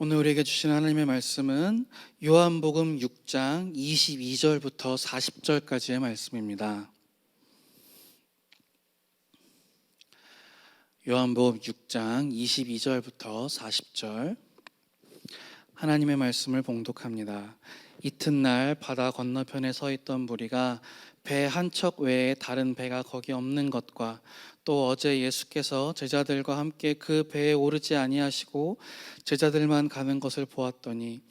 오늘 우리에게 주신 하나님의 말씀은 요한복음 6장 22절부터 40절까지의 말씀입니다. 요한복음 6장 22절부터 40절 하나님의 말씀을 봉독합니다. 이튿날 바다 건너편에 서 있던 무리가 배 한 척 외에 다른 배가 거기 없는 것과 또 어제 예수께서 제자들과 함께 그 배에 오르지 아니하시고 제자들만 가는 것을 보았더니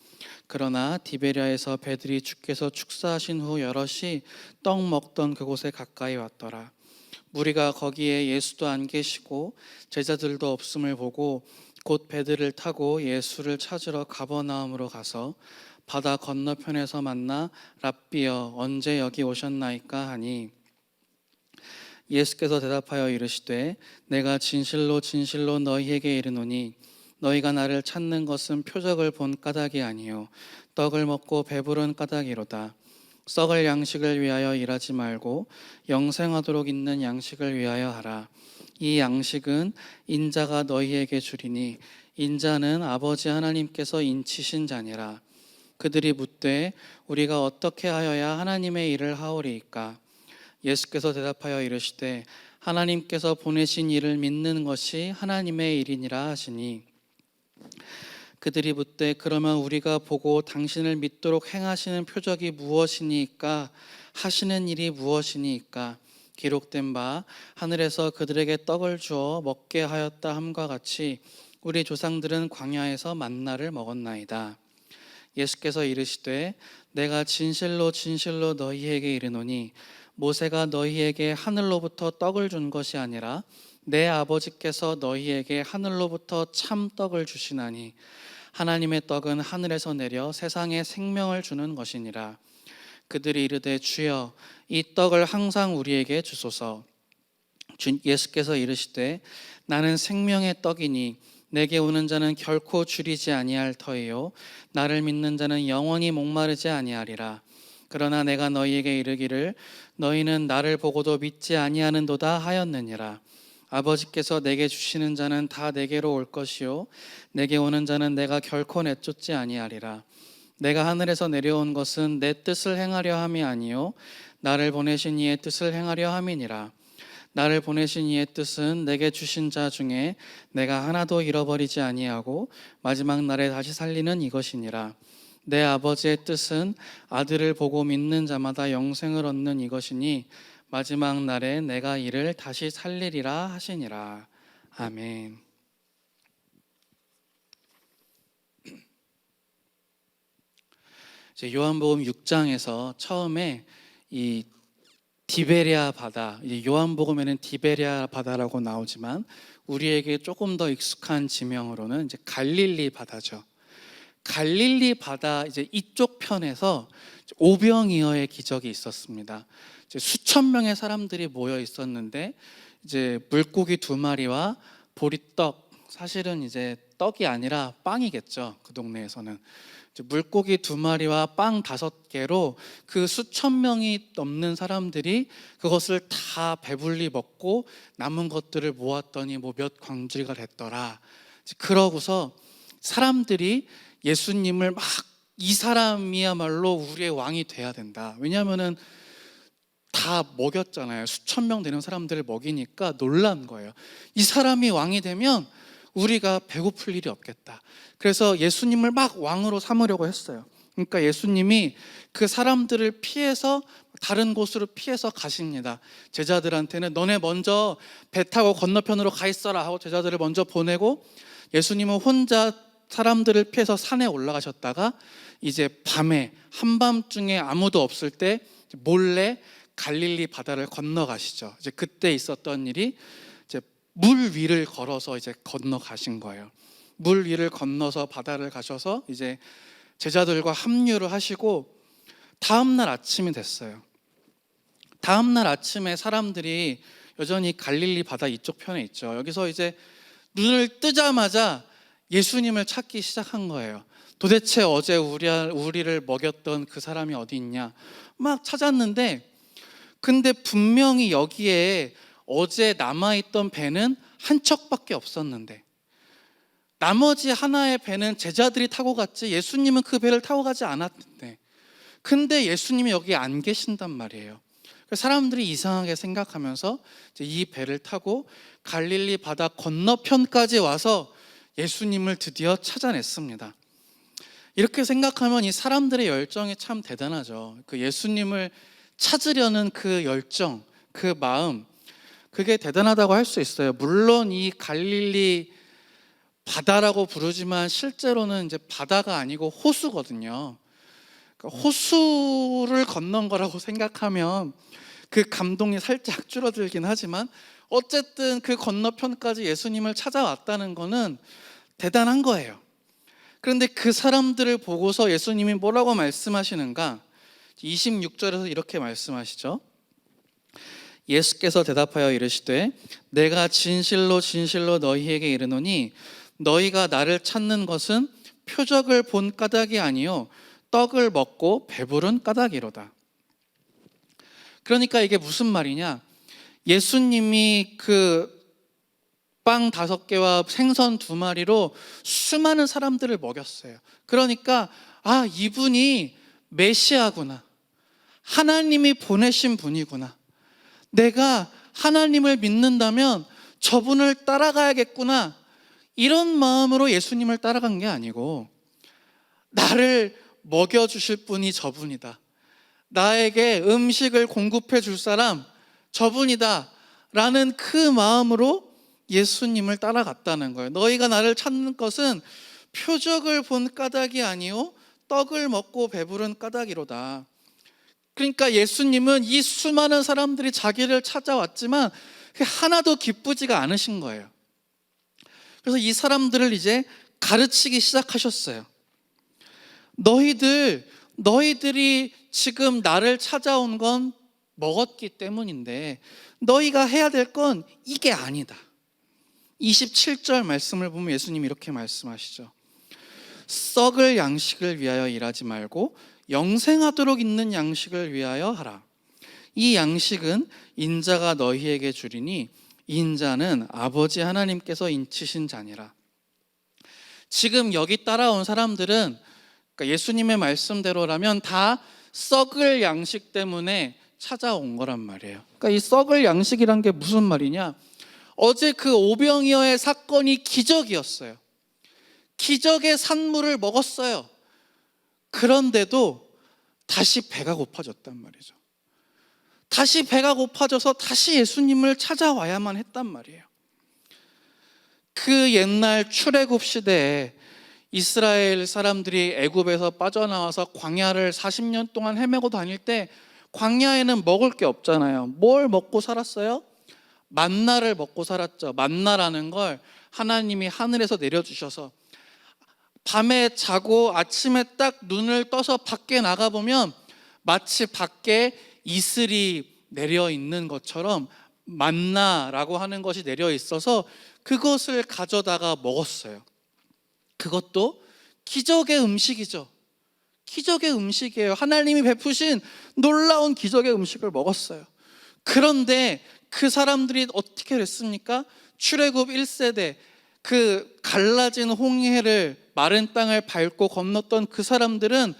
그러나 디베랴에서 배들이 주께서 축사하신 후 여럿이 떡 먹던 그곳에 가까이 왔더라. 무리가 거기에 예수도 안 계시고 제자들도 없음을 보고 곧 배들을 타고 예수를 찾으러 가버나움으로 가서 바다 건너편에서 만나 랍비여 언제 여기 오셨나이까 하니 예수께서 대답하여 이르시되 내가 진실로 진실로 너희에게 이르노니 너희가 나를 찾는 것은 표적을 본 까닭이 아니요 떡을 먹고 배부른 까닭이로다. 썩을 양식을 위하여 일하지 말고 영생하도록 있는 양식을 위하여 하라. 이 양식은 인자가 너희에게 주리니 인자는 아버지 하나님께서 인치신 자니라. 그들이 묻되 우리가 어떻게 하여야 하나님의 일을 하오리이까? 예수께서 대답하여 이르시되 하나님께서 보내신 이를 믿는 것이 하나님의 일이니라 하시니 그들이 묻되 그러면 우리가 보고 당신을 믿도록 행하시는 표적이 무엇이니까 하시는 일이 무엇이니까? 기록된 바 하늘에서 그들에게 떡을 주어 먹게 하였다 함과 같이 우리 조상들은 광야에서 만나를 먹었나이다. 예수께서 이르시되 내가 진실로 진실로 너희에게 이르노니 모세가 너희에게 하늘로부터 떡을 준 것이 아니라 내 아버지께서 너희에게 하늘로부터 참 떡을 주시나니 하나님의 떡은 하늘에서 내려 세상에 생명을 주는 것이니라. 그들이 이르되 주여 이 떡을 항상 우리에게 주소서. 예수께서 이르시되 나는 생명의 떡이니 내게 오는 자는 결코 줄이지 아니할 터이요 나를 믿는 자는 영원히 목마르지 아니하리라. 그러나 내가 너희에게 이르기를 너희는 나를 보고도 믿지 아니하는도다 하였느니라. 아버지께서 내게 주시는 자는 다 내게로 올 것이요 내게 오는 자는 내가 결코 내쫓지 아니하리라. 내가 하늘에서 내려온 것은 내 뜻을 행하려 함이 아니요 나를 보내신 이의 뜻을 행하려 함이니라. 나를 보내신 이의 뜻은 내게 주신 자 중에 내가 하나도 잃어버리지 아니하고 마지막 날에 다시 살리는 이것이니라. 내 아버지의 뜻은 아들을 보고 믿는 자마다 영생을 얻는 이것이니 마지막 날에 내가 이를 다시 살리리라 하시니라. 아멘. 이제 요한복음 6장에서 처음에 이 디베랴 바다, 요한복음에는 디베랴 바다라고 나오지만 우리에게 조금 더 익숙한 지명으로는 이제 갈릴리 바다죠. 갈릴리 바다 이제 이쪽 편에서 오병이어의 기적이 있었습니다. 이제 수천 명의 사람들이 모여 있었는데 이제 물고기 2마리와 보리떡, 사실은 이제 떡이 아니라 빵이겠죠. 그 동네에서는 물고기 2마리와 빵 5개로 그 수천 명이 넘는 사람들이 그것을 다 배불리 먹고 남은 것들을 모았더니 뭐 몇 광주리가 됐더라. 그러고서 사람들이 예수님을 막 이 사람이야말로 우리의 왕이 돼야 된다. 왜냐하면은 다 먹였잖아요. 수천 명 되는 사람들을 먹이니까 놀란 거예요. 이 사람이 왕이 되면 우리가 배고플 일이 없겠다. 그래서 예수님을 막 왕으로 삼으려고 했어요. 그러니까 예수님이 그 사람들을 피해서 다른 곳으로 피해서 가십니다. 제자들한테는 너네 먼저 배 타고 건너편으로 가 있어라 하고 제자들을 먼저 보내고 예수님은 혼자 사람들을 피해서 산에 올라가셨다가 이제 밤에 한밤중에 아무도 없을 때 몰래 갈릴리 바다를 건너가시죠. 이제 그때 있었던 일이 이제 물 위를 걸어서 이제 건너가신 거예요. 물 위를 건너서 바다를 가셔서 이제 제자들과 합류를 하시고 다음 날 아침이 됐어요. 다음 날 아침에 사람들이 여전히 갈릴리 바다 이쪽 편에 있죠. 여기서 이제 눈을 뜨자마자 예수님을 찾기 시작한 거예요. 도대체 어제 우리를 먹였던 그 사람이 어디 있냐 막 찾았는데 근데 분명히 여기에 어제 남아있던 배는 한 척밖에 없었는데 나머지 하나의 배는 제자들이 타고 갔지 예수님은 그 배를 타고 가지 않았는데, 근데 예수님이 여기 안 계신단 말이에요. 사람들이 이상하게 생각하면서 이제 이 배를 타고 갈릴리 바다 건너편까지 와서 예수님을 드디어 찾아냈습니다. 이렇게 생각하면 이 사람들의 열정이 참 대단하죠. 그 예수님을 찾으려는 그 열정, 그 마음, 그게 대단하다고 할 수 있어요. 물론 이 갈릴리 바다라고 부르지만 실제로는 이제 바다가 아니고 호수거든요. 그러니까 호수를 건넌 거라고 생각하면 그 감동이 살짝 줄어들긴 하지만 어쨌든 그 건너편까지 예수님을 찾아왔다는 거는 대단한 거예요. 그런데 그 사람들을 보고서 예수님이 뭐라고 말씀하시는가? 26절에서 이렇게 말씀하시죠. 예수께서 대답하여 이르시되 내가 진실로 진실로 너희에게 이르노니 너희가 나를 찾는 것은 표적을 본 까닭이 아니요 떡을 먹고 배부른 까닭이로다. 그러니까 이게 무슨 말이냐? 예수님이 그 빵 5개와 생선 2마리로 수많은 사람들을 먹였어요. 그러니까 이분이 메시아구나, 하나님이 보내신 분이구나, 내가 하나님을 믿는다면 저분을 따라가야겠구나, 이런 마음으로 예수님을 따라간 게 아니고 나를 먹여주실 분이 저분이다, 나에게 음식을 공급해 줄 사람 저분이다 라는 그 마음으로 예수님을 따라갔다는 거예요. 너희가 나를 찾는 것은 표적을 본 까닭이 아니요 떡을 먹고 배부른 까닭이로다. 그러니까 예수님은 이 수많은 사람들이 자기를 찾아왔지만 하나도 기쁘지가 않으신 거예요. 그래서 이 사람들을 이제 가르치기 시작하셨어요. 너희들이 지금 나를 찾아온 건 먹었기 때문인데 너희가 해야 될 건 이게 아니다. 27절 말씀을 보면 예수님이 이렇게 말씀하시죠. 썩을 양식을 위하여 일하지 말고 영생하도록 있는 양식을 위하여 하라. 이 양식은 인자가 너희에게 주리니 인자는 아버지 하나님께서 인치신 자니라. 지금 여기 따라온 사람들은 그러니까 예수님의 말씀대로라면 다 썩을 양식 때문에 찾아온 거란 말이에요. 그러니까 이 썩을 양식이란 게 무슨 말이냐? 어제 그 오병이어의 사건이 기적이었어요. 기적의 산물을 먹었어요. 그런데도 다시 배가 고파졌단 말이죠. 다시 배가 고파져서 다시 예수님을 찾아와야만 했단 말이에요. 그 옛날 출애굽 시대에 이스라엘 사람들이 애굽에서 빠져나와서 광야를 40년 동안 헤매고 다닐 때 광야에는 먹을 게 없잖아요. 뭘 먹고 살았어요? 만나를 먹고 살았죠. 만나라는 걸 하나님이 하늘에서 내려주셔서 밤에 자고 아침에 딱 눈을 떠서 밖에 나가보면 마치 밖에 이슬이 내려 있는 것처럼 만나라고 하는 것이 내려 있어서 그것을 가져다가 먹었어요. 그것도 기적의 음식이죠. 기적의 음식이에요. 하나님이 베푸신 놀라운 기적의 음식을 먹었어요. 그런데 그 사람들이 어떻게 됐습니까? 출애굽 1세대 그 갈라진 홍해를 마른 땅을 밟고 건넜던 그 사람들은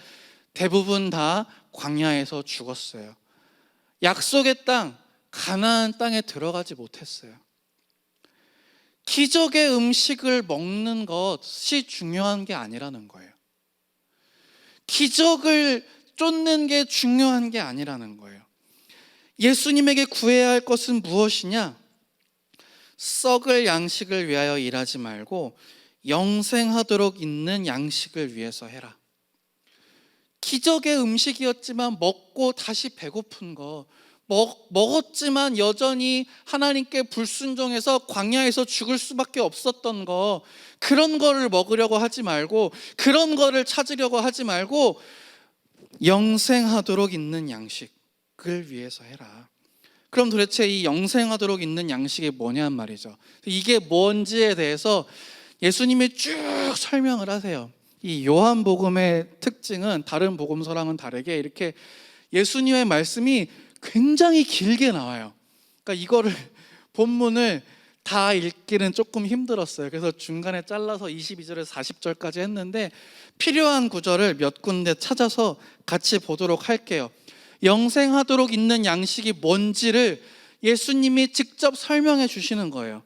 대부분 다 광야에서 죽었어요. 약속의 땅, 가나안 땅에 들어가지 못했어요. 기적의 음식을 먹는 것이 중요한 게 아니라는 거예요. 기적을 쫓는 게 중요한 게 아니라는 거예요. 예수님에게 구해야 할 것은 무엇이냐? 썩을 양식을 위하여 일하지 말고 영생하도록 있는 양식을 위해서 해라. 기적의 음식이었지만 먹고 다시 배고픈 거, 먹었지만 여전히 하나님께 불순종해서 광야에서 죽을 수밖에 없었던 거, 그런 거를 먹으려고 하지 말고, 그런 거를 찾으려고 하지 말고 영생하도록 있는 양식을 위해서 해라. 그럼 도대체 이 영생하도록 있는 양식이 뭐냔 말이죠. 이게 뭔지에 대해서 예수님이 쭉 설명을 하세요. 이 요한복음의 특징은 다른 복음서랑은 다르게 이렇게 예수님의 말씀이 굉장히 길게 나와요. 그러니까 이거를 본문을 다 읽기는 조금 힘들었어요. 그래서 중간에 잘라서 22절에서 40절까지 했는데 필요한 구절을 몇 군데 찾아서 같이 보도록 할게요. 영생하도록 있는 양식이 뭔지를 예수님이 직접 설명해 주시는 거예요.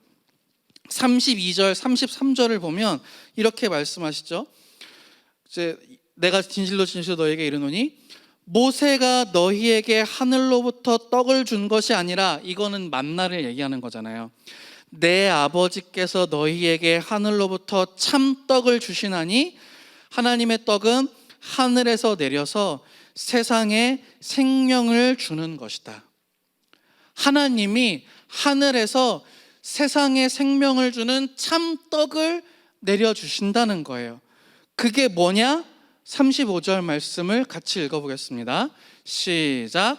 32절, 33절을 보면 이렇게 말씀하시죠. 이제 내가 진실로 진실로 너희에게 이르노니 모세가 너희에게 하늘로부터 떡을 준 것이 아니라, 이거는 만나를 얘기하는 거잖아요. 내 아버지께서 너희에게 하늘로부터 참떡을 주시나니 하나님의 떡은 하늘에서 내려서 세상에 생명을 주는 것이다. 하나님이 하늘에서 세상에 생명을 주는 참떡을 내려주신다는 거예요. 그게 뭐냐? 35절 말씀을 같이 읽어보겠습니다. 시작.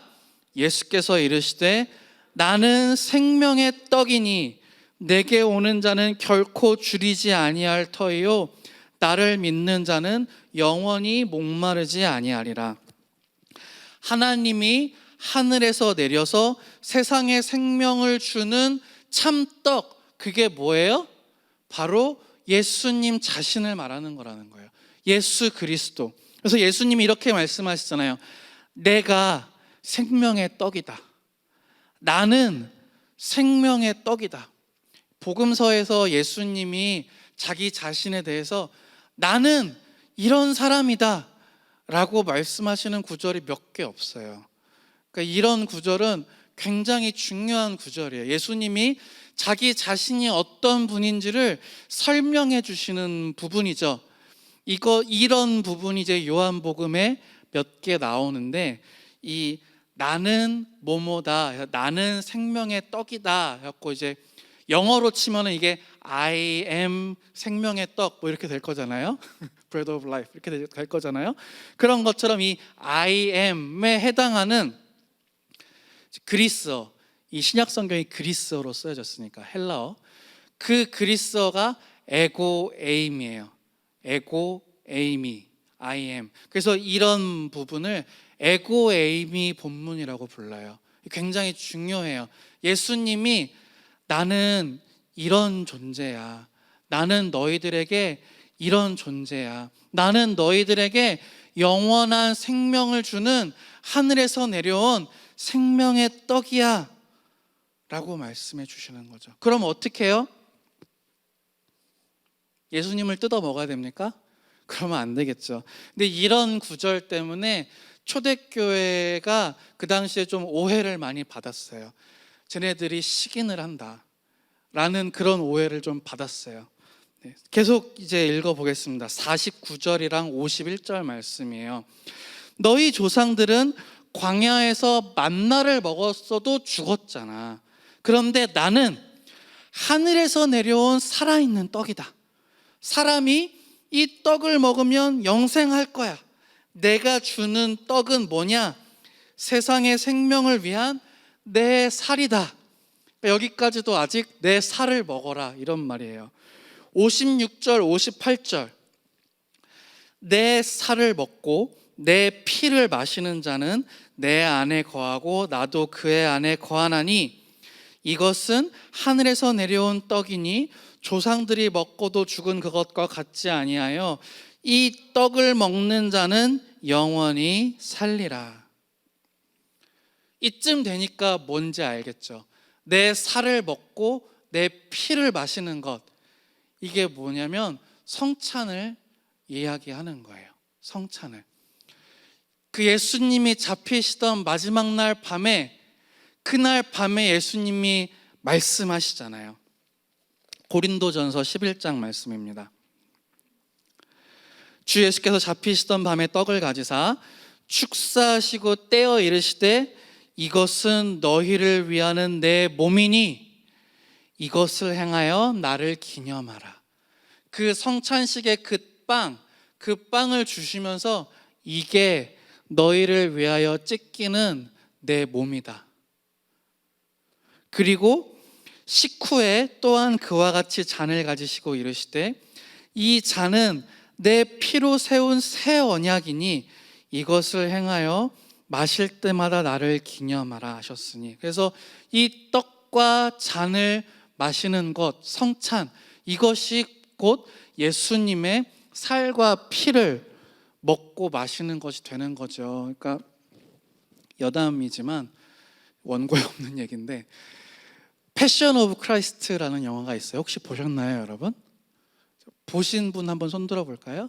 예수께서 이르시되 나는 생명의 떡이니 내게 오는 자는 결코 줄이지 아니할 터이요 나를 믿는 자는 영원히 목마르지 아니하리라. 하나님이 하늘에서 내려서 세상에 생명을 주는 참떡, 그게 뭐예요? 바로 예수님 자신을 말하는 거라는 거예요. 예수 그리스도. 그래서 예수님이 이렇게 말씀하시잖아요. 내가 생명의 떡이다. 나는 생명의 떡이다. 복음서에서 예수님이 자기 자신에 대해서 나는 이런 사람이다 라고 말씀하시는 구절이 몇 개 없어요. 그러니까 이런 구절은 굉장히 중요한 구절이에요. 예수님이 자기 자신이 어떤 분인지를 설명해 주시는 부분이죠. 이런 부분이 이제 요한복음에 몇 개 나오는데, 이 나는 뭐뭐다, 나는 생명의 떡이다 갖고 이제 영어로 치면은 이게 I am 생명의 떡 뭐 이렇게 될 거잖아요. Bread of life 이렇게 될 거잖아요. 그런 것처럼 이 I am에 해당하는 그리스어, 이 신약 성경이 그리스어로 쓰여졌으니까 헬라어, 그 그리스어가 에고 에임이에요. 에고 에이미, I am. 그래서 이런 부분을 에고 에이미 본문이라고 불러요. 굉장히 중요해요. 예수님이 나는 이런 존재야. 나는 너희들에게 이런 존재야. 나는 너희들에게 영원한 생명을 주는 하늘에서 내려온 생명의 떡이야 라고 말씀해 주시는 거죠. 그럼 어떻게 해요? 예수님을 뜯어 먹어야 됩니까? 그러면 안 되겠죠. 근데 이런 구절 때문에 초대교회가 그 당시에 좀 오해를 많이 받았어요. 쟤네들이 시긴을 한다 라는 그런 오해를 좀 받았어요. 계속 이제 읽어보겠습니다. 49절이랑 51절 말씀이에요. 너희 조상들은 광야에서 만나를 먹었어도 죽었잖아. 그런데 나는 하늘에서 내려온 살아있는 떡이다. 사람이 이 떡을 먹으면 영생할 거야. 내가 주는 떡은 뭐냐? 세상의 생명을 위한 내 살이다. 여기까지도 아직 내 살을 먹어라 이런 말이에요. 56절 58절 내 살을 먹고 내 피를 마시는 자는 내 안에 거하고 나도 그의 안에 거하나니 이것은 하늘에서 내려온 떡이니 조상들이 먹고도 죽은 그것과 같지 아니하여 이 떡을 먹는 자는 영원히 살리라. 이쯤 되니까 뭔지 알겠죠? 내 살을 먹고 내 피를 마시는 것, 이게 뭐냐면 성찬을 이야기하는 거예요. 성찬을. 그 예수님이 잡히시던 마지막 날 밤에, 그날 밤에 예수님이 말씀하시잖아요. 고린도전서 11장 말씀입니다. 주 예수께서 잡히시던 밤에 떡을 가지사 축사하시고 떼어 이르시되 이것은 너희를 위하는 내 몸이니 이것을 행하여 나를 기념하라. 그 성찬식의 그 빵을 주시면서 이게 너희를 위하여 찢기는 내 몸이다. 그리고 식후에 또한 그와 같이 잔을 가지시고 이르시되 이 잔은 내 피로 세운 새 언약이니 이것을 행하여 마실 때마다 나를 기념하라 하셨으니. 그래서 이 떡과 잔을 마시는 것, 성찬, 이것이 곧 예수님의 살과 피를 먹고 마시는 것이 되는 거죠. 그러니까 여담이지만 원고에 없는 얘기인데, 패션 오브 크라이스트라는 영화가 있어요. 혹시 보셨나요, 여러분? 보신 분 한번 손 들어 볼까요?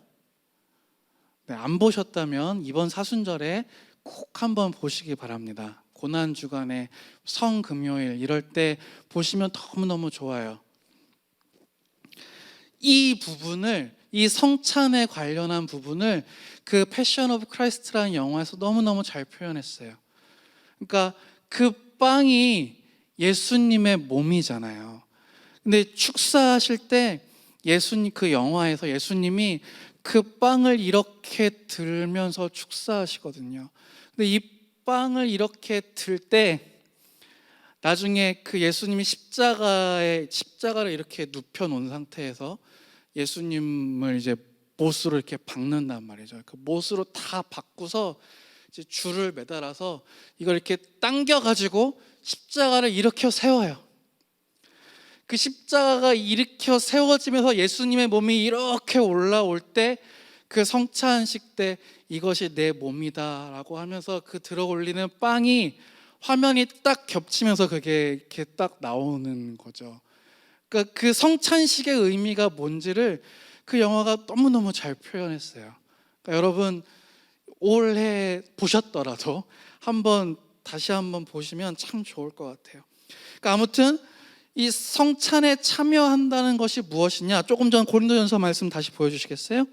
네, 안 보셨다면 이번 사순절에 꼭 한번 보시기 바랍니다. 고난 주간에 성금요일 이럴 때 보시면 너무너무 좋아요. 이 부분을, 이 성찬에 관련한 부분을 그 패션 오브 크라이스트라는 영화에서 너무너무 잘 표현했어요. 그러니까 그 빵이 예수님의 몸이잖아요. 근데 축사하실 때 예수님, 그 영화에서 예수님이 그 빵을 이렇게 들면서 축사하시거든요. 근데 이 빵을 이렇게 들 때 나중에 그 예수님이 십자가를 이렇게 눕혀 놓은 상태에서 예수님을 이제 못으로 이렇게 박는단 말이죠. 그 못으로 다 박고서 이제 줄을 매달아서 이걸 이렇게 당겨 가지고 십자가를 일으켜 세워요. 그 십자가가 일으켜 세워지면서 예수님의 몸이 이렇게 올라올 때, 그 성찬식 때 이것이 내 몸이다라고 하면서 그 들어 올리는 빵이 화면이 딱 겹치면서 그게 이렇게 딱 나오는 거죠. 그러니까 그 성찬식의 의미가 뭔지를 그 영화가 너무너무 잘 표현했어요. 그러니까 여러분 올해 보셨더라도 다시 한번 보시면 참 좋을 것 같아요. 그러니까 아무튼 이 성찬에 참여한다는 것이 무엇이냐? 조금 전 고린도전서 말씀 다시 보여주시겠어요?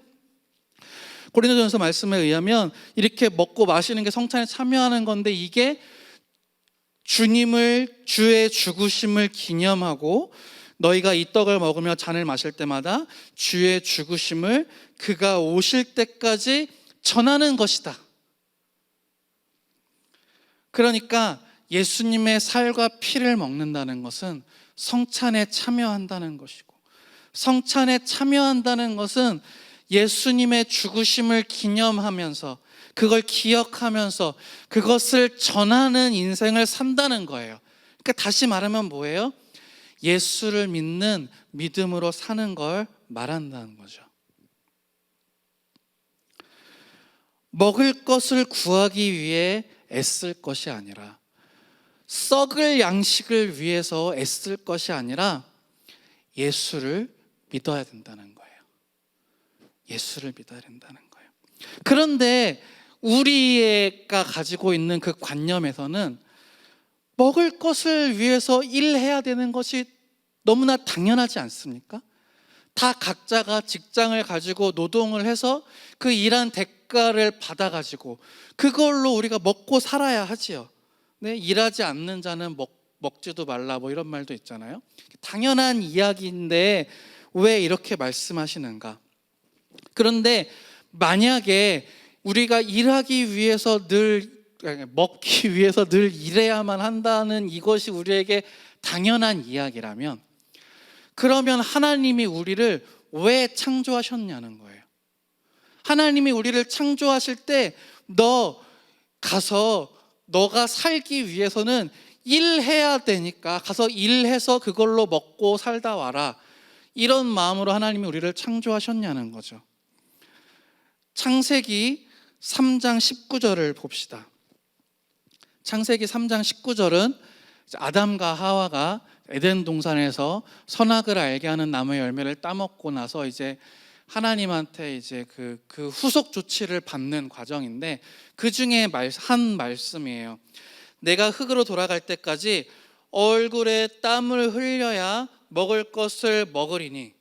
고린도전서 말씀에 의하면 이렇게 먹고 마시는 게 성찬에 참여하는 건데, 이게 주의 죽으심을 기념하고 너희가 이 떡을 먹으며 잔을 마실 때마다 주의 죽으심을 그가 오실 때까지 전하는 것이다. 그러니까 예수님의 살과 피를 먹는다는 것은 성찬에 참여한다는 것이고, 성찬에 참여한다는 것은 예수님의 죽으심을 기념하면서, 그걸 기억하면서 그것을 전하는 인생을 산다는 거예요. 그러니까 다시 말하면 뭐예요? 예수를 믿는 믿음으로 사는 걸 말한다는 거죠. 먹을 것을 구하기 위해 애쓸 것이 아니라, 썩을 양식을 위해서 애쓸 것이 아니라 예수를 믿어야 된다는 거예요. 예수를 믿어야 된다는 거예요. 그런데 우리가 가지고 있는 그 관념에서는 먹을 것을 위해서 일해야 되는 것이 너무나 당연하지 않습니까? 다 각자가 직장을 가지고 노동을 해서 그 일한 대가를 받아가지고 그걸로 우리가 먹고 살아야 하지요. 네, 일하지 않는 자는 먹지도 말라, 뭐 이런 말도 있잖아요. 당연한 이야기인데 왜 이렇게 말씀하시는가? 그런데 만약에 우리가 일하기 위해서 먹기 위해서 늘 일해야만 한다는 이것이 우리에게 당연한 이야기라면, 그러면 하나님이 우리를 왜 창조하셨냐는 거예요. 하나님이 우리를 창조하실 때 너가 살기 위해서는 일해야 되니까 가서 일해서 그걸로 먹고 살다 와라, 이런 마음으로 하나님이 우리를 창조하셨냐는 거죠. 창세기 3장 19절을 봅시다. 창세기 3장 19절은 아담과 하와가 에덴 동산에서 선악을 알게 하는 나무의 열매를 따먹고 나서 이제 하나님한테 이제 그 후속 조치를 받는 과정인데, 그 중에 한 말씀이에요. 내가 흙으로 돌아갈 때까지 얼굴에 땀을 흘려야 먹을 것을 먹으리니,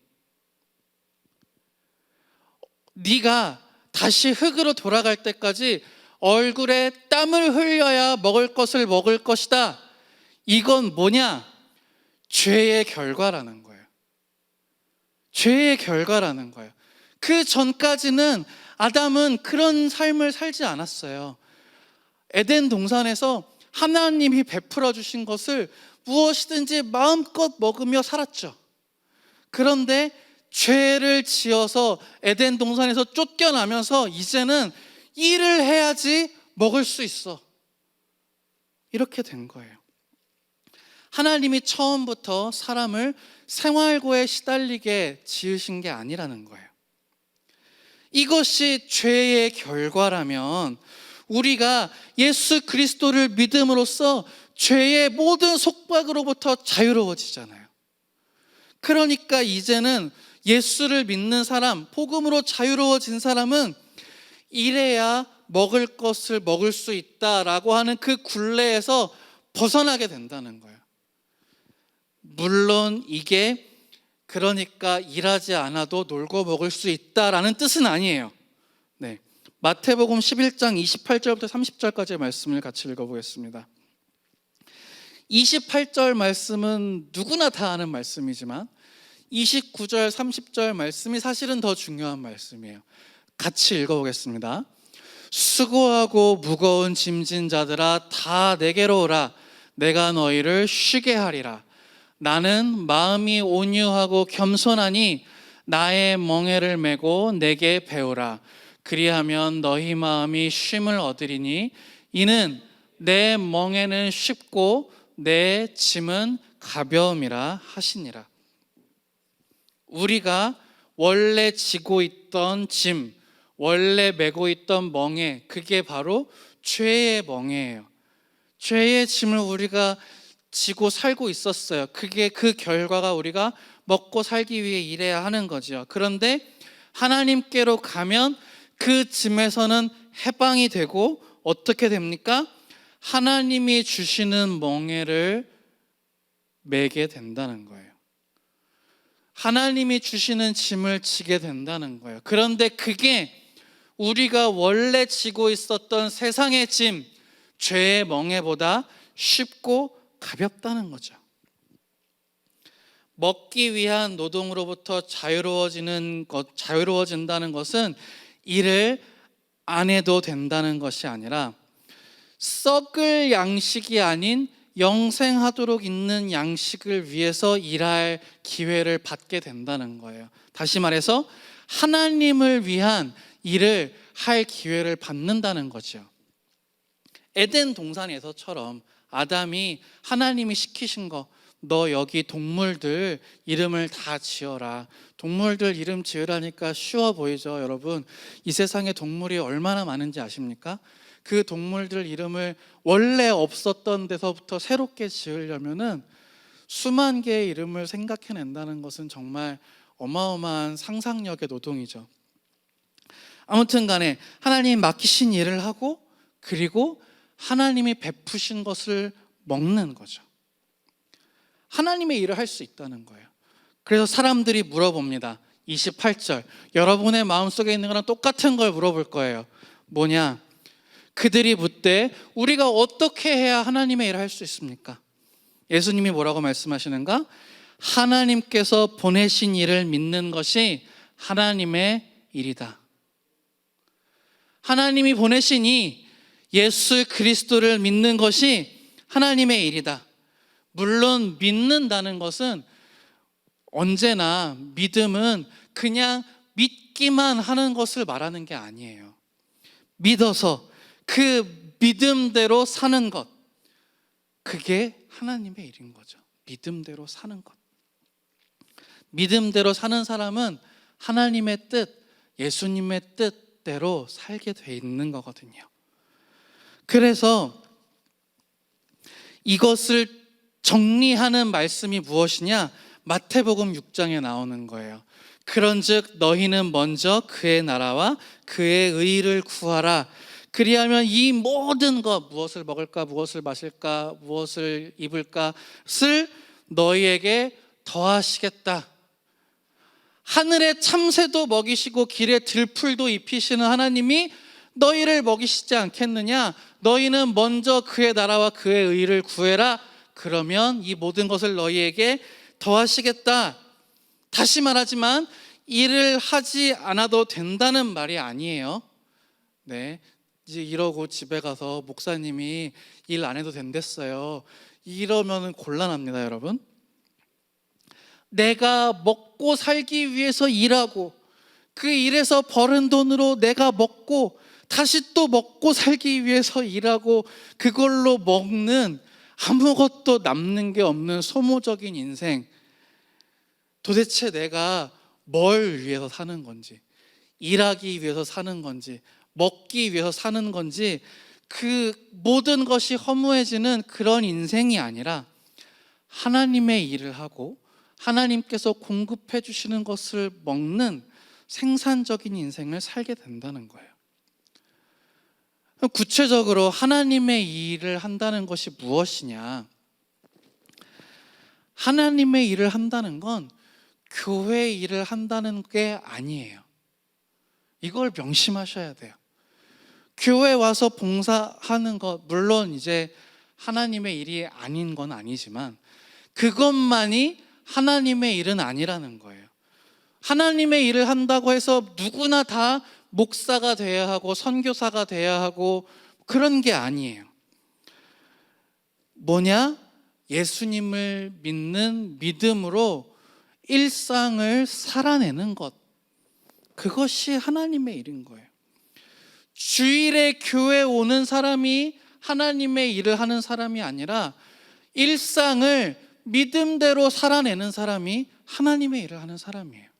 네가 다시 흙으로 돌아갈 때까지 얼굴에 땀을 흘려야 먹을 것을 먹을 것이다. 이건 뭐냐? 죄의 결과라는 거예요. 죄의 결과라는 거예요. 그 전까지는 아담은 그런 삶을 살지 않았어요. 에덴 동산에서 하나님이 베풀어 주신 것을 무엇이든지 마음껏 먹으며 살았죠. 그런데 죄를 지어서 에덴 동산에서 쫓겨나면서 이제는 일을 해야지 먹을 수 있어, 이렇게 된 거예요. 하나님이 처음부터 사람을 생활고에 시달리게 지으신 게 아니라는 거예요. 이것이 죄의 결과라면 우리가 예수 그리스도를 믿음으로써 죄의 모든 속박으로부터 자유로워지잖아요. 그러니까 이제는 예수를 믿는 사람, 복음으로 자유로워진 사람은 이래야 먹을 것을 먹을 수 있다라고 하는 그 굴레에서 벗어나게 된다는 거예요. 물론 이게 그러니까 일하지 않아도 놀고 먹을 수 있다라는 뜻은 아니에요. 네. 마태복음 11장 28절부터 30절까지의 말씀을 같이 읽어보겠습니다. 28절 말씀은 누구나 다 아는 말씀이지만 29절, 30절 말씀이 사실은 더 중요한 말씀이에요. 같이 읽어보겠습니다. 수고하고 무거운 짐진 자들아 다 내게로 오라. 내가 너희를 쉬게 하리라. 나는 마음이 온유하고 겸손하니 나의 멍에를 메고 내게 배우라. 그리하면 너희 마음이 쉼을 얻으리니 이는 내 멍에는 쉽고 내 짐은 가벼움이라 하시니라. 우리가 원래 지고 있던 짐, 원래 메고 있던 멍에, 그게 바로 죄의 멍에예요. 죄의 짐을 우리가 지고 살고 있었어요. 그게 그 결과가 우리가 먹고 살기 위해 일해야 하는 거죠. 그런데 하나님께로 가면 그 짐에서는 해방이 되고 어떻게 됩니까? 하나님이 주시는 멍에를 메게 된다는 거예요. 하나님이 주시는 짐을 지게 된다는 거예요. 그런데 그게 우리가 원래 지고 있었던 세상의 짐, 죄의 멍에보다 쉽고 가볍다는 거죠. 먹기 위한 노동으로부터 자유로워진다는 것은 일을 안 해도 된다는 것이 아니라 썩을 양식이 아닌 영생하도록 있는 양식을 위해서 일할 기회를 받게 된다는 거예요. 다시 말해서 하나님을 위한 일을 할 기회를 받는다는 거죠. 에덴 동산에서처럼 아담이 하나님이 시키신 거, 너 여기 동물들 이름을 다 지어라. 동물들 이름 지으라니까 쉬워 보이죠, 여러분? 이 세상에 동물이 얼마나 많은지 아십니까? 그 동물들 이름을 원래 없었던 데서부터 새롭게 지으려면은 수만 개의 이름을 생각해낸다는 것은 정말 어마어마한 상상력의 노동이죠. 아무튼 간에 하나님이 맡기신 일을 하고 그리고 하나님이 베푸신 것을 먹는 거죠. 하나님의 일을 할 수 있다는 거예요. 그래서 사람들이 물어봅니다. 28절, 여러분의 마음속에 있는 거랑 똑같은 걸 물어볼 거예요. 뭐냐? 그들이 묻되 우리가 어떻게 해야 하나님의 일을 할 수 있습니까? 예수님이 뭐라고 말씀하시는가? 하나님께서 보내신 일을 믿는 것이 하나님의 일이다. 하나님이 보내신 이 예수 그리스도를 믿는 것이 하나님의 일이다. 물론 믿는다는 것은 언제나 믿음은 그냥 믿기만 하는 것을 말하는 게 아니에요. 믿어서 그 믿음대로 사는 것, 그게 하나님의 일인 거죠. 믿음대로 사는 것. 믿음대로 사는 사람은 하나님의 뜻, 예수님의 뜻대로 살게 돼 있는 거거든요. 그래서 이것을 정리하는 말씀이 무엇이냐? 마태복음 6장에 나오는 거예요. 그런즉 너희는 먼저 그의 나라와 그의 의를 구하라. 그리하면 이 모든 것, 무엇을 먹을까, 무엇을 마실까, 무엇을 입을까를 너희에게 더하시겠다. 하늘의 참새도 먹이시고 길에 들풀도 입히시는 하나님이 너희를 먹이시지 않겠느냐? 너희는 먼저 그의 나라와 그의 의를 구해라. 그러면 이 모든 것을 너희에게 더하시겠다. 다시 말하지만 일을 하지 않아도 된다는 말이 아니에요. 네, 이제 이러고 집에 가서 목사님이 일 안 해도 된댔어요. 이러면 곤란합니다, 여러분. 내가 먹고 살기 위해서 일하고 그 일에서 벌은 돈으로 내가 먹고 다시 또 먹고 살기 위해서 일하고 그걸로 먹는 아무것도 남는 게 없는 소모적인 인생, 도대체 내가 뭘 위해서 사는 건지, 일하기 위해서 사는 건지, 먹기 위해서 사는 건지, 그 모든 것이 허무해지는 그런 인생이 아니라 하나님의 일을 하고 하나님께서 공급해 주시는 것을 먹는 생산적인 인생을 살게 된다는 거예요. 구체적으로 하나님의 일을 한다는 것이 무엇이냐? 하나님의 일을 한다는 건 교회 일을 한다는 게 아니에요. 이걸 명심하셔야 돼요. 교회 와서 봉사하는 것, 물론 이제 하나님의 일이 아닌 건 아니지만 그것만이 하나님의 일은 아니라는 거예요. 하나님의 일을 한다고 해서 누구나 다 목사가 돼야 하고 선교사가 돼야 하고 그런 게 아니에요. 뭐냐? 예수님을 믿는 믿음으로 일상을 살아내는 것, 그것이 하나님의 일인 거예요. 주일에 교회 오는 사람이 하나님의 일을 하는 사람이 아니라 일상을 믿음대로 살아내는 사람이 하나님의 일을 하는 사람이에요.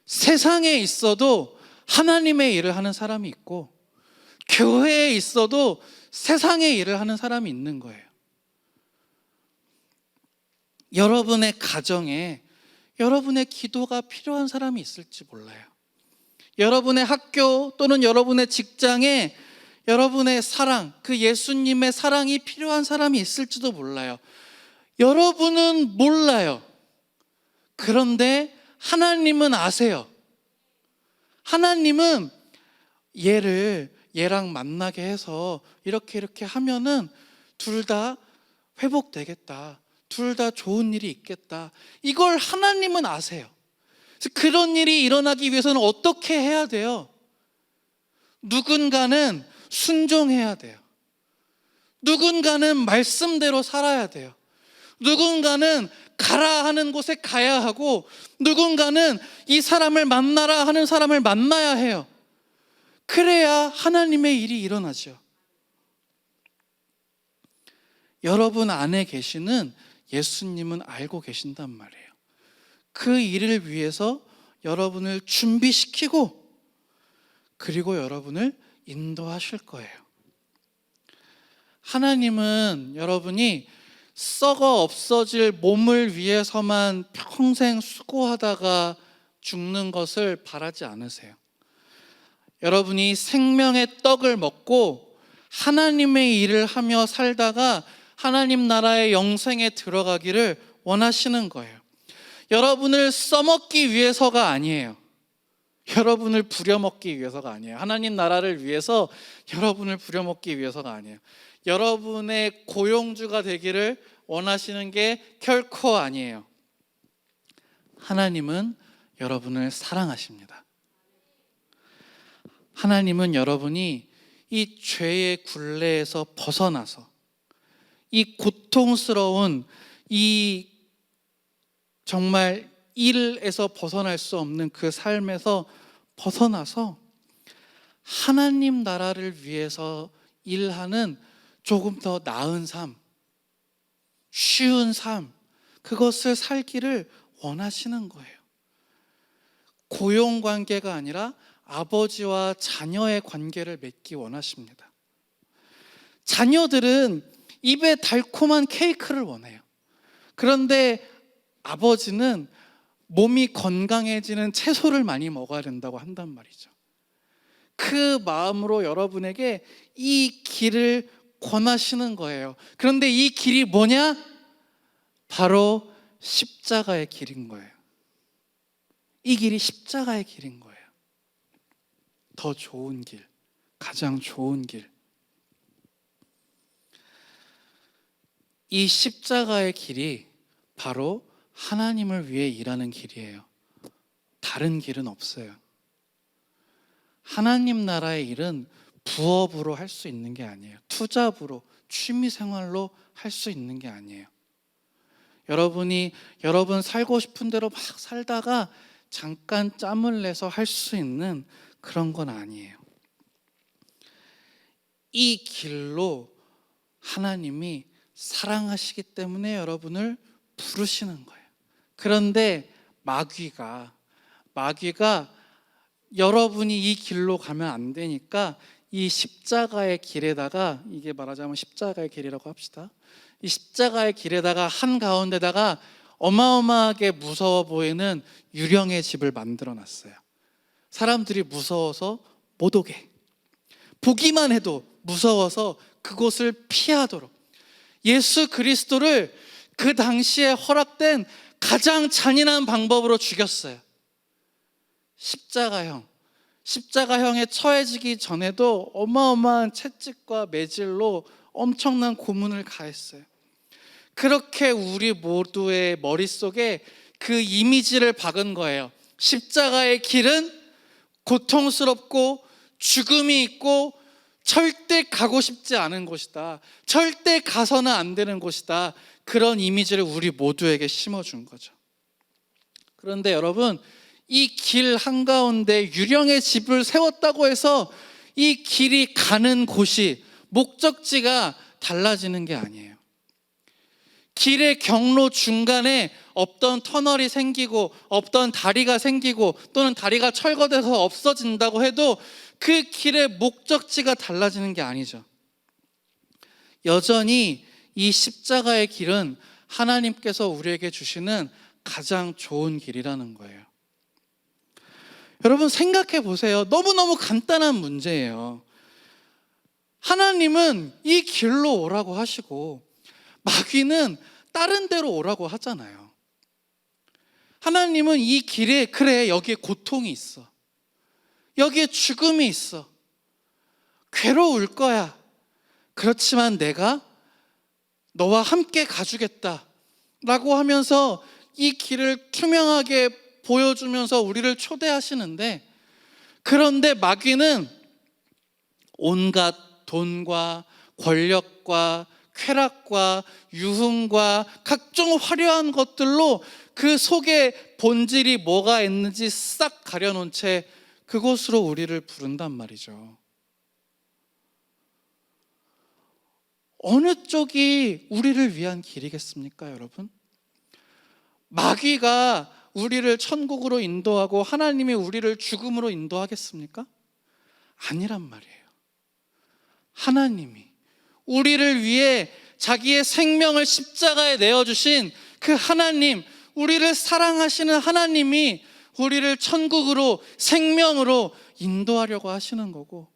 세상에 있어도 하나님의 일을 하는 사람이 있고 교회에 있어도 세상의 일을 하는 사람이 있는 거예요. 여러분의 가정에 여러분의 기도가 필요한 사람이 있을지 몰라요. 여러분의 학교 또는 여러분의 직장에 여러분의 사랑, 그 예수님의 사랑이 필요한 사람이 있을지도 몰라요. 여러분은 몰라요. 그런데 하나님은 아세요. 하나님은 얘랑 만나게 해서 이렇게 하면은 둘 다 회복되겠다. 둘 다 좋은 일이 있겠다. 이걸 하나님은 아세요. 그런 일이 일어나기 위해서는 어떻게 해야 돼요? 누군가는 순종해야 돼요. 누군가는 말씀대로 살아야 돼요. 누군가는 가라 하는 곳에 가야 하고 누군가는 이 사람을 만나라 하는 사람을 만나야 해요. 그래야 하나님의 일이 일어나죠. 여러분 안에 계시는 예수님은 알고 계신단 말이에요. 그 일을 위해서 여러분을 준비시키고 그리고 여러분을 인도하실 거예요. 하나님은 여러분이 썩어 없어질 몸을 위해서만 평생 수고하다가 죽는 것을 바라지 않으세요. 여러분이 생명의 떡을 먹고 하나님의 일을 하며 살다가 하나님 나라의 영생에 들어가기를 원하시는 거예요. 여러분을 써먹기 위해서가 아니에요. 여러분을 부려먹기 위해서가 아니에요. 하나님 나라를 위해서 여러분을 부려먹기 위해서가 아니에요. 여러분의 고용주가 되기를 원하시는 게 결코 아니에요. 하나님은 여러분을 사랑하십니다. 하나님은 여러분이 이 죄의 굴레에서 벗어나서 이 고통스러운 이 정말 일에서 벗어날 수 없는 그 삶에서 벗어나서 하나님 나라를 위해서 일하는 조금 더 나은 삶, 쉬운 삶, 그것을 살기를 원하시는 거예요. 고용 관계가 아니라 아버지와 자녀의 관계를 맺기 원하십니다. 자녀들은 입에 달콤한 케이크를 원해요. 그런데 아버지는 몸이 건강해지는 채소를 많이 먹어야 된다고 한단 말이죠. 그 마음으로 여러분에게 이 길을 권하시는 거예요. 그런데 이 길이 뭐냐? 바로 십자가의 길인 거예요. 이 길이 십자가의 길인 거예요. 더 좋은 길, 가장 좋은 길. 이 십자가의 길이 바로 하나님을 위해 일하는 길이에요. 다른 길은 없어요. 하나님 나라의 일은 부업으로 할 수 있는 게 아니에요. 투잡으로, 취미생활로 할 수 있는 게 아니에요. 여러분이 여러분 살고 싶은 대로 막 살다가 잠깐 짬을 내서 할 수 있는 그런 건 아니에요. 이 길로 하나님이 사랑하시기 때문에 여러분을 부르시는 거예요. 그런데 마귀가 여러분이 이 길로 가면 안 되니까 이 십자가의 길에다가, 이게 말하자면 십자가의 길이라고 합시다. 이 십자가의 길에다가 한가운데다가 어마어마하게 무서워 보이는 유령의 집을 만들어 놨어요. 사람들이 무서워서 못 오게, 보기만 해도 무서워서 그곳을 피하도록 예수 그리스도를 그 당시에 허락된 가장 잔인한 방법으로 죽였어요. 십자가형에 처해지기 전에도 어마어마한 채찍과 매질로 엄청난 고문을 가했어요. 그렇게 우리 모두의 머릿속에 그 이미지를 박은 거예요. 십자가의 길은 고통스럽고 죽음이 있고 절대 가고 싶지 않은 곳이다. 절대 가서는 안 되는 곳이다. 그런 이미지를 우리 모두에게 심어준 거죠. 그런데 여러분, 이 길 한가운데 유령의 집을 세웠다고 해서 이 길이 가는 곳이, 목적지가 달라지는 게 아니에요. 길의 경로 중간에 없던 터널이 생기고 없던 다리가 생기고 또는 다리가 철거돼서 없어진다고 해도 그 길의 목적지가 달라지는 게 아니죠. 여전히 이 십자가의 길은 하나님께서 우리에게 주시는 가장 좋은 길이라는 거예요. 여러분 생각해 보세요. 너무너무 간단한 문제예요. 하나님은 이 길로 오라고 하시고 마귀는 다른 데로 오라고 하잖아요. 하나님은 이 길에, 그래 여기에 고통이 있어, 여기에 죽음이 있어, 괴로울 거야. 그렇지만 내가 너와 함께 가주겠다 라고 하면서 이 길을 투명하게 보여주면서 우리를 초대하시는데, 그런데 마귀는 온갖 돈과 권력과 쾌락과 유흥과 각종 화려한 것들로 그 속에 본질이 뭐가 있는지 싹 가려놓은 채 그곳으로 우리를 부른단 말이죠. 어느 쪽이 우리를 위한 길이겠습니까, 여러분? 마귀가 우리를 천국으로 인도하고 하나님이 우리를 죽음으로 인도하겠습니까? 아니란 말이에요. 하나님이 우리를 위해 자기의 생명을 십자가에 내어주신 그 하나님, 우리를 사랑하시는 하나님이 우리를 천국으로, 생명으로 인도하려고 하시는 거고,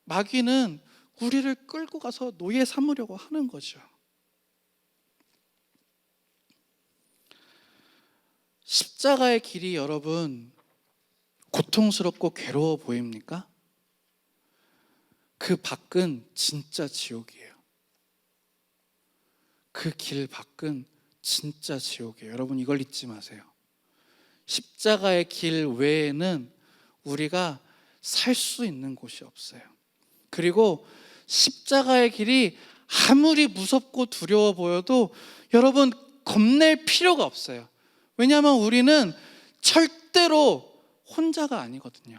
마귀는 우리를 끌고 가서 노예 삼으려고 하는 거죠. 십자가의 길이 여러분 고통스럽고 괴로워 보입니까? 그 밖은 진짜 지옥이에요. 그 길 밖은 진짜 지옥이에요. 여러분 이걸 잊지 마세요. 십자가의 길 외에는 우리가 살 수 있는 곳이 없어요. 그리고 십자가의 길이 아무리 무섭고 두려워 보여도 여러분 겁낼 필요가 없어요. 왜냐하면 우리는 절대로 혼자가 아니거든요.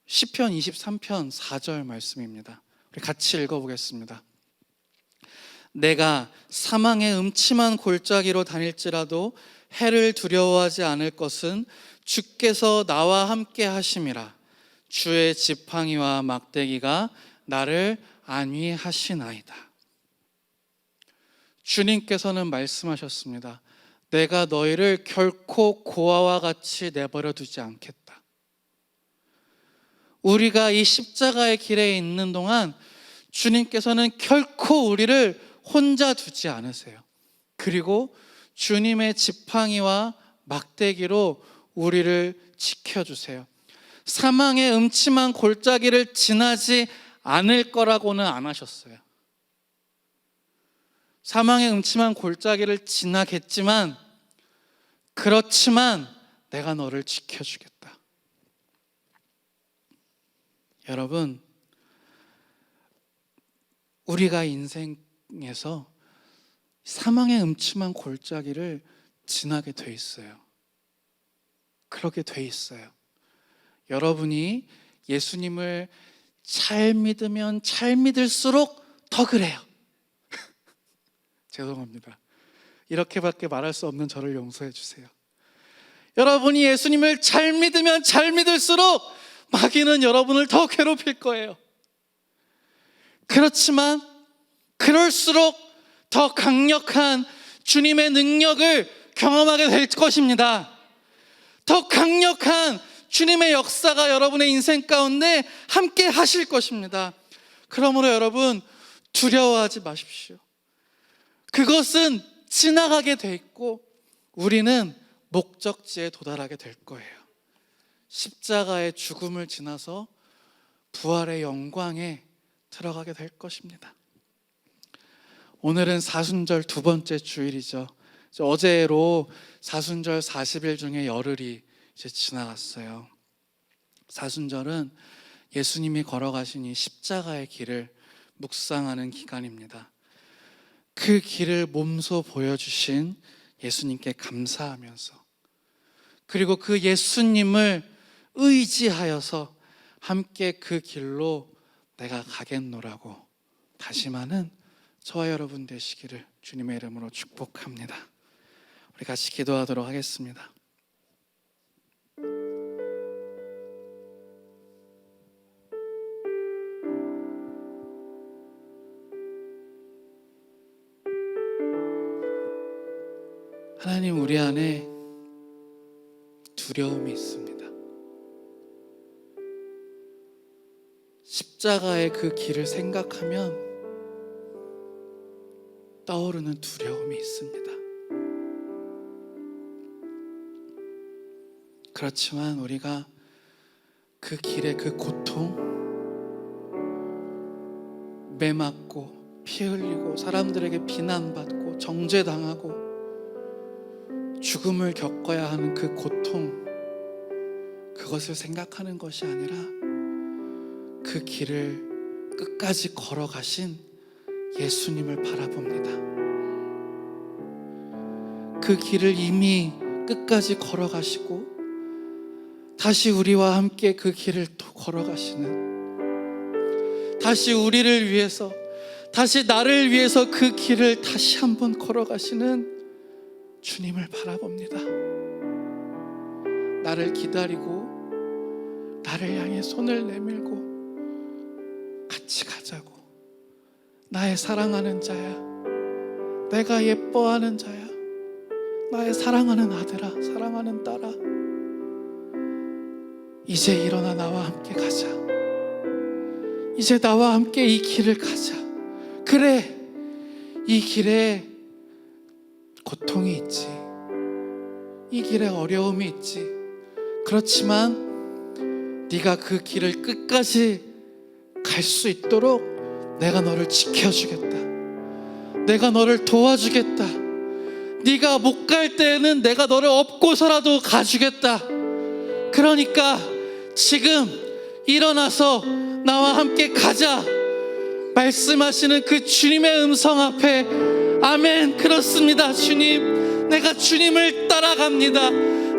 시편 23편 4절 말씀입니다. 우리 같이 읽어보겠습니다. 내가 사망의 음침한 골짜기로 다닐지라도 해를 두려워하지 않을 것은 주께서 나와 함께 하심이라. 주의 지팡이와 막대기가 나를 안위하시나이다. 주님께서는 말씀하셨습니다. 내가 너희를 결코 고아와 같이 내버려 두지 않겠다. 우리가 이 십자가의 길에 있는 동안 주님께서는 결코 우리를 혼자 두지 않으세요. 그리고 주님의 지팡이와 막대기로 우리를 지켜주세요. 사망의 음침한 골짜기를 지나지 않을 거라고는 안 하셨어요. 사망의 음침한 골짜기를 지나겠지만, 그렇지만 내가 너를 지켜주겠다. 여러분, 우리가 인생에서 사망의 음침한 골짜기를 지나게 돼 있어요. 그렇게 돼 있어요. 여러분이 예수님을 잘 믿으면 잘 믿을수록 더 그래요. 죄송합니다. 이렇게밖에 말할 수 없는 저를 용서해 주세요. 여러분이 예수님을 잘 믿으면 잘 믿을수록 마귀는 여러분을 더 괴롭힐 거예요. 그렇지만 그럴수록 더 강력한 주님의 능력을 경험하게 될 것입니다. 더 강력한 주님의 역사가 여러분의 인생 가운데 함께 하실 것입니다. 그러므로 여러분, 두려워하지 마십시오. 그것은 지나가게 돼 있고 우리는 목적지에 도달하게 될 거예요. 십자가의 죽음을 지나서 부활의 영광에 들어가게 될 것입니다. 오늘은 사순절 두 번째 주일이죠. 어제로 사순절 40일 중에 열흘이 이제 지나갔어요. 사순절은 예수님이 걸어가신 이 십자가의 길을 묵상하는 기간입니다. 그 길을 몸소 보여주신 예수님께 감사하면서, 그리고 그 예수님을 의지하여서 함께 그 길로 내가 가겠노라고 다짐하는 저와 여러분 되시기를 주님의 이름으로 축복합니다. 우리 같이 기도하도록 하겠습니다. 하나님, 우리 안에 두려움이 있습니다. 십자가의 그 길을 생각하면 떠오르는 두려움이 있습니다. 그렇지만 우리가 그 길의 그 고통, 매맞고 피 흘리고 사람들에게 비난받고 정죄당하고 죽음을 겪어야 하는 그 고통, 그것을 생각하는 것이 아니라 그 길을 끝까지 걸어가신 예수님을 바라봅니다. 그 길을 이미 끝까지 걸어가시고 다시 우리와 함께 그 길을 또 걸어가시는, 다시 우리를 위해서, 다시 나를 위해서 그 길을 다시 한번 걸어가시는 주님을 바라봅니다. 나를 기다리고 나를 향해 손을 내밀고 같이 가자고. 나의 사랑하는 자야, 내가 예뻐하는 자야, 나의 사랑하는 아들아, 사랑하는 딸아, 이제 일어나 나와 함께 가자. 이제 나와 함께 이 길을 가자. 그래, 이 길에 고통이 있지, 이 길에 어려움이 있지. 그렇지만 네가 그 길을 끝까지 갈 수 있도록 내가 너를 지켜주겠다. 내가 너를 도와주겠다. 네가 못 갈 때에는 내가 너를 업고서라도 가주겠다. 그러니까 지금 일어나서 나와 함께 가자 말씀하시는 그 주님의 음성 앞에 아멘. 그렇습니다. 주님, 내가 주님을 따라갑니다.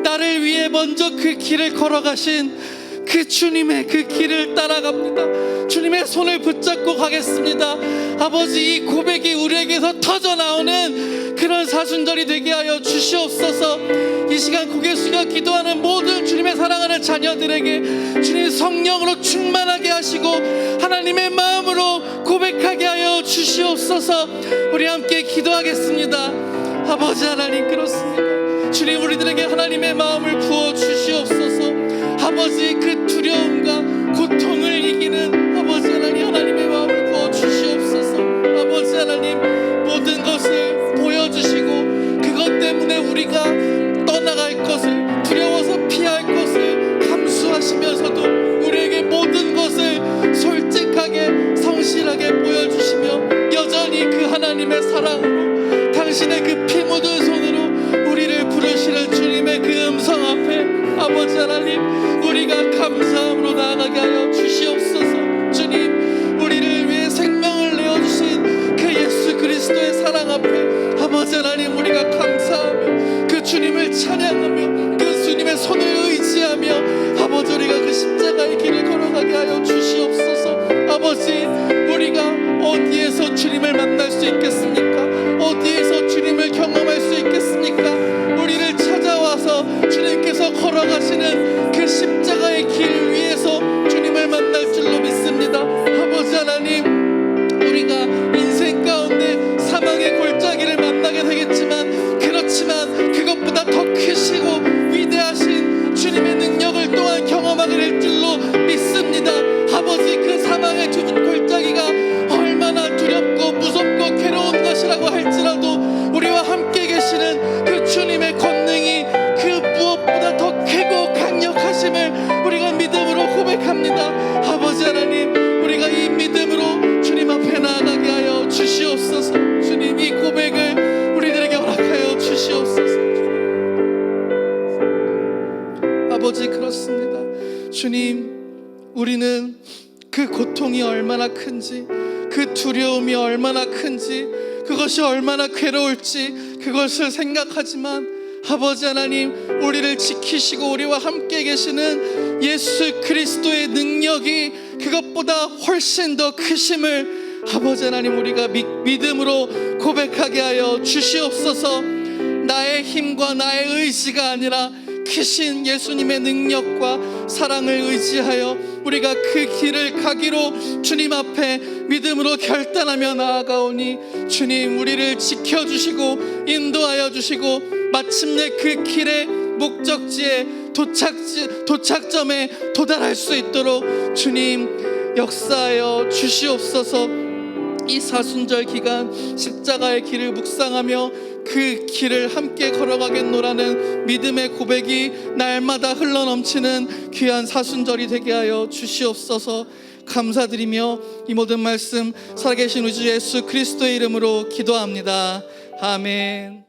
나를 위해 먼저 그 길을 걸어가신 그 주님의 그 길을 따라갑니다. 주님의 손을 붙잡고 가겠습니다. 아버지, 이 고백이 우리에게서 터져 나오는 그런 사순절이 되게 하여 주시옵소서. 이 시간 고개 숙여 기도하는 모든 주님의 사랑하는 자녀들에게 주님 성령으로 충만하게 하시고 하나님의 마음으로 고백하게 하여 주시옵소서. 우리 함께 기도하겠습니다. 아버지 하나님, 그렇습니다. 주님, 우리들에게 하나님의 마음을 부어 주시옵소서. 아버지, 그 두려움과 고통을 이기는 아버지 하나님, 하나님의 마음을 부어 주시옵소서. 아버지 하나님, 모든 것을 보여주시고 그것 때문에 우리가 떠나갈 것을, 두려워서 피할 것을 감수하시면서도 우리에게 모든 것을 솔직하게 성실하게 보여주시며 여전히 그 하나님의 사랑으로 당신의 그 피 묻은 손으로 우리를 부르시는 주님의 그 음성 앞에 아버지 하나님, 우리가 감사함으로 나아가게 하여 주시옵소서. 주님, 우리를 위해 생명을 내어주신 그 예수 그리스도의 사랑 앞에 아버지 하나님, 우리가 감사하며 그 주님을 찬양하며 그 주님의 손을 의지하며 아버지, 우리가 그 십자가의 길을 걸어가게 하여 주시옵소서. 아버지, 우리가 어디에서 주님을 만날 수 있겠습니까? 어디에서 주님을 경험할 수 있겠습니까? 우리를 찾아와서 주님께서 걸어가시는 그 십자가의 길 위에서 주님을 만날 줄로 믿습니다. 아버지 하나님, 우리가 인생 가운데 사망의 골짜기를 만나게 되겠지만, 그렇지만 그것보다 더 크시고 위대하신 주님의 능력을 또한 경험하게 될 줄로 믿습니다. 아버지, 그 사망의 골짜기가 얼마나 두렵고 무섭고 괴로운 것이라고 할지라도 우리와 함께 계시는 그 주님의 권능이 그 무엇보다 더 크고 강력하심을 우리가 믿음으로 고백합니다. 아버지 하나님, 우리가 이 믿음으로 주님 앞에 나아가게 하여 주시옵소서. 주님, 이 고백을 우리들에게 허락하여 주시옵소서. 아버지, 그렇습니다. 주님, 우리는 그 고통이 얼마나 큰지, 그 두려움이 얼마나 큰지, 그것이 얼마나 괴로울지 그것을 생각하지만, 아버지 하나님, 우리를 지키시고 우리와 함께 계시는 예수 그리스도의 능력이 그것보다 훨씬 더 크심을 아버지 하나님, 우리가 믿음으로 고백하게 하여 주시옵소서. 나의 힘과 나의 의지가 아니라 크신 예수님의 능력과 사랑을 의지하여 우리가 그 길을 가기로 주님 앞에 믿음으로 결단하며 나아가오니, 주님, 우리를 지켜주시고 인도하여 주시고 마침내 그 길의 목적지에 도착점에 도달할 수 있도록 주님 역사하여 주시옵소서. 이 사순절 기간 십자가의 길을 묵상하며 그 길을 함께 걸어가겠노라는 믿음의 고백이 날마다 흘러넘치는 귀한 사순절이 되게 하여 주시옵소서. 감사드리며 이 모든 말씀 살아계신 우주 예수 그리스도의 이름으로 기도합니다. 아멘.